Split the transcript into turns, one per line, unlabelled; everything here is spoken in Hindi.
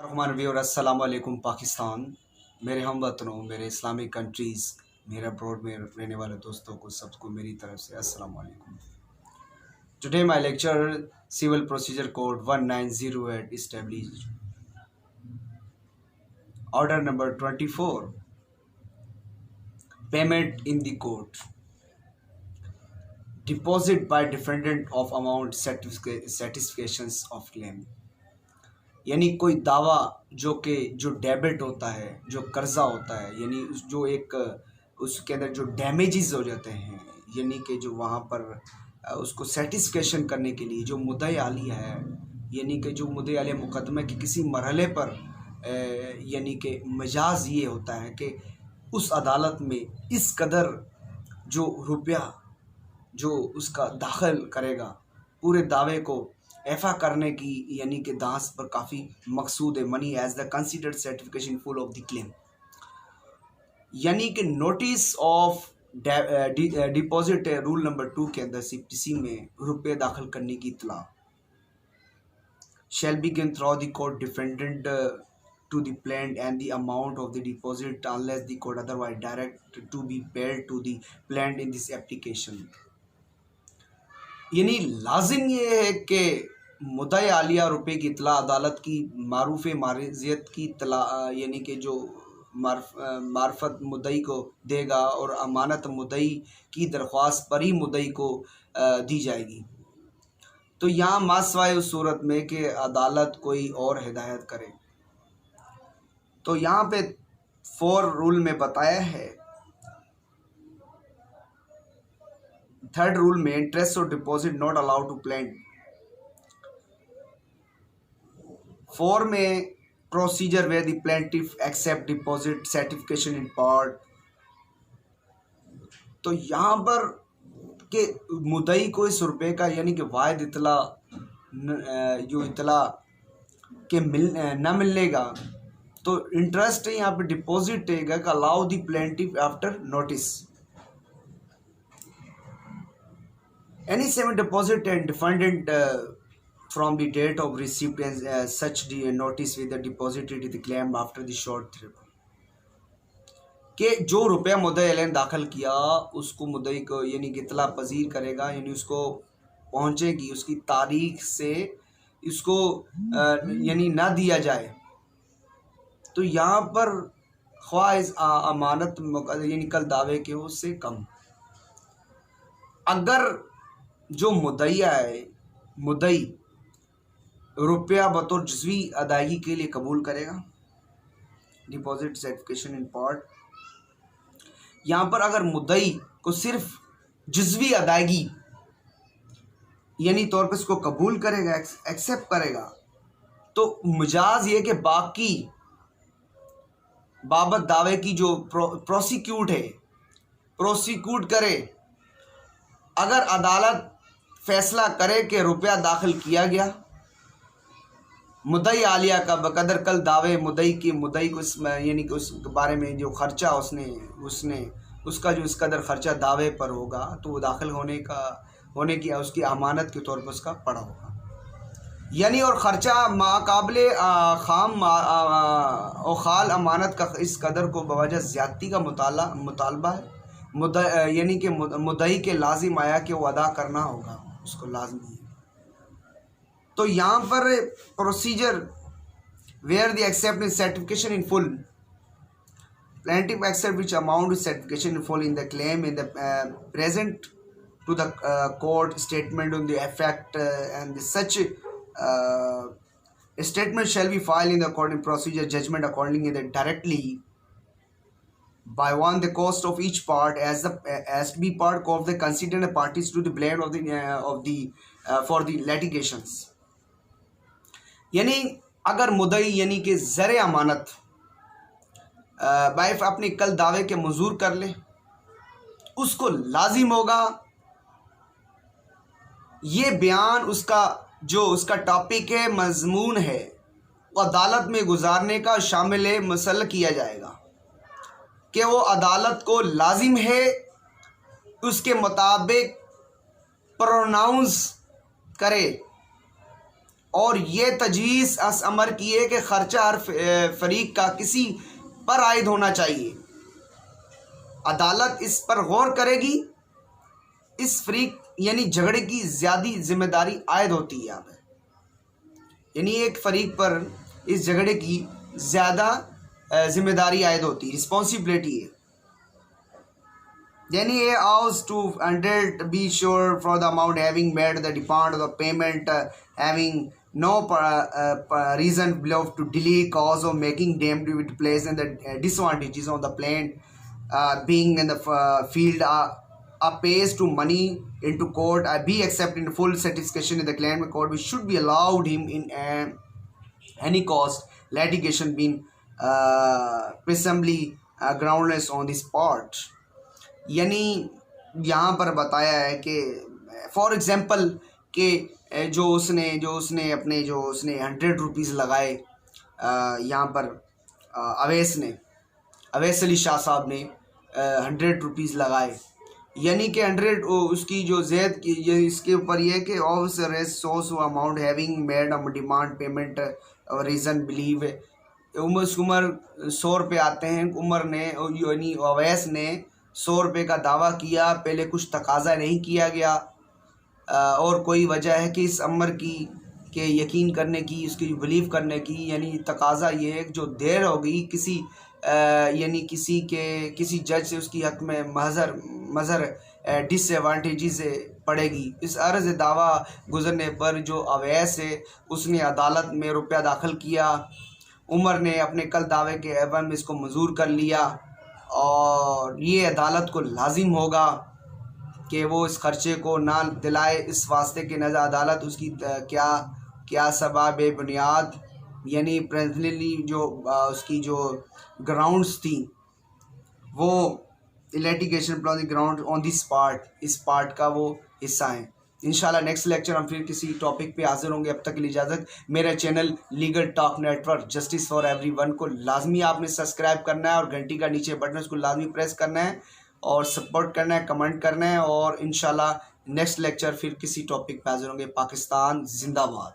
अस्सलाम वालेकुम पाकिस्तान। मेरे हम वतनों, मेरे इस्लामिक कंट्रीज़, मेरे अब्रॉड में रहने वाले दोस्तों को सबको मेरी तरफ से अस्सलाम वालेकुम। Today my lecture civil procedure code 1908 established order number 24 payment in the court deposit by defendant of amount satisfactions of claim. यानी कोई दावा जो डेबिट होता है, जो कर्जा होता है, यानी जो एक उसके अंदर जो डैमेजेस हो जाते हैं, यानी कि जो वहाँ पर उसको सेटिस्फिकेशन करने के लिए जो मुद्दई आलिया है, यानी कि जो मुद्दई आलिया मुकदमे के किसी मरहले पर यानी कि मजाज ये होता है कि उस अदालत में इस कदर जो रुपया जो उसका दाखिल करेगा पूरे दावे को एफा करने की, यानी कि दास पर काफ़ी मकसूद है। Money as the considered certification full of the claim, यानी कि notice of deposit rule number 2 के अंदर सीपीसी में रुपये दाखिल करने की इतला shall be given through the court defendant to the plaintiff and the amount of the deposit unless the court otherwise direct to be paid to the plaintiff in this application। यानी लाजिम ये है कि मुद्दई आलिया रुपए की इतला अदालत की मारूफ मारिजियत की इतला, यानी कि जो मार्फत मुद्दई को देगा और अमानत मुद्दई की दरख्वास्त पर ही मुद्दई को दी जाएगी। तो यहाँ मासवाए उस सूरत में कि अदालत कोई और हिदायत करे। तो यहाँ पे 4 रूल में बताया है। 3rd रूल में इंटरेस्ट और deposit not allowed to plaint. 4 में procedure where the plaintiff except deposit certification in part. तो यहाँ पर कि मुद्दई को इस रुपये का, यानी कि वायद इतला जो इतला के न मिलने का, तो इंटरेस्ट है यहाँ पे डिपॉजिट है का allow the plaintiff after notice any seven deposit and defendant from the date of receipt and such notice with the deposited the claim after the short thrip. कि जो रुपया मुद्दई अलैन दाखिल किया उसको मुद्दई को यानी कि इतला पजीर करेगा, यानी उसको पहुँचेगी उसकी तारीख से इसको यानी ना दिया जाए। तो यहाँ पर ख्वाहिश अमानत यानी कल दावे के उससे कम, अगर जो मुद्दईया है मुद्दई रुपया बतौर जज़वी अदायगी के लिए कबूल करेगा, डिपॉजिट सर्टिफिकेशन इन पार्ट। यहाँ पर अगर मुद्दई को सिर्फ जज़वी अदायगी यानी तौर पर इसको कबूल करेगा, एक्सेप्ट करेगा, तो मिजाज ये कि बाकी बाबत दावे की जो प्रोसिक्यूट करे। अगर अदालत फैसला करे कि रुपया दाखिल किया गया मुद्दई आलिया का बकदर कल दावे मुद्दई को इस यानी कि उस बारे में जो खर्चा उसने उसका जो इस कदर खर्चा दावे पर होगा, तो वो दाखिल होने की उसकी अमानत के तौर पर उसका पड़ा होगा। यानी और ख़र्चा माकाबले खाम और खाल अमानत का इस कदर को बवजह ज़्यादती का मुतालबा है, यानी कि मुद्दई के लाजिम आया कि वो अदा करना होगा, उसको लाजमी है। तो यहाँ पर procedure where the except certification in full, plaintiff accept which amount is certification in full in the claim in the present to the court statement on the effect and such statement shall be filed in the according procedure judgment accordingly that directly by one the cost of each part as to be part of the considered parties to the blame of the for the litigations। यानी अगर मुद्दई यानी कि ज़र अमानत बाइफ अपने कल दावे के मंजूर कर ले, उसको लाजिम होगा ये बयान उसका टॉपिक है, मजमून है, वो अदालत में गुजारने का शामिल है, मसल किया जाएगा कि वो अदालत को लाजिम है उसके मुताबिक प्रोनाउंस करे और ये तजवीज़ अस अमर की है कि ख़र्चा हर फरीक का किसी पर आयद होना चाहिए। अदालत इस पर गौर करेगी। इस फरीक यानी झगड़े की ज़्यादा जिम्मेदारी आयद होती है यहाँ पर, यानी एक फरीक पर इस झगड़े की ज़्यादा जिम्मेदारी आयद होती है, रिस्पॉन्सिबिलिटी है। Then he asked to 100 be sure for the amount having made the demand of the payment having no reason below to delay cause of making damage with place and the disadvantages of the plane being in the field pays to money into court be accepted in full satisfaction in the claim court which should be allowed him in any cost litigation being presumably groundless on this part। यानी यहाँ पर बताया है कि फॉर एग्ज़ाम्पल कि जो उसने अपने 100 रुपीज़ लगाए यहाँ पर अवैस अली शाह साहब ने 100 रुपीज़ लगाए, यानी कि 100 उसकी जो ज़ैद की ये इसके ऊपर ये कि of race source amount having made a demand payment reason believe उमर 100 रुपये आते हैं। उमर ने यानी अवैस ने 100 रुपये का दावा किया, पहले कुछ तकाजा नहीं किया गया और कोई वजह है कि इस अमर की के यकीन करने की, उसकी बिलीव करने की, यानी तकाजा ये है कि जो देर हो गई किसी यानी किसी जज से उसकी हक़ में मज़र डिसएडवांटेजेस पड़ेगी। इस अर्ज़ दावा गुज़रने पर जो अवैस है उसने अदालत में रुपया दाखिल किया। उमर ने अपने कल दावे के एवज में इसको मंजूर कर लिया और ये अदालत को लाजिम होगा कि वो इस खर्चे को ना दिलाए। इस वास्ते के नज़र अदालत उसकी क्या सबब बुनियाद यानी प्रेजेंटली जो उसकी जो ग्राउंड्स थी वो litigation plus ground on this part, इस पार्ट का वो हिस्सा है। इंशाल्लाह नेक्स्ट लेक्चर हम फिर किसी टॉपिक पे हाजिर होंगे। अब तक के लिए इजाज़त। मेरा channel legal talk network justice for everyone को लाजमी आपने सब्सक्राइब करना है और घंटी का नीचे बटन उसको लाजमी प्रेस करना है और सपोर्ट करना है, कमेंट करना है और इंशाल्लाह नेक्स्ट लेक्चर फिर किसी टॉपिक पे हाजिर होंगे। पाकिस्तान जिंदाबाद।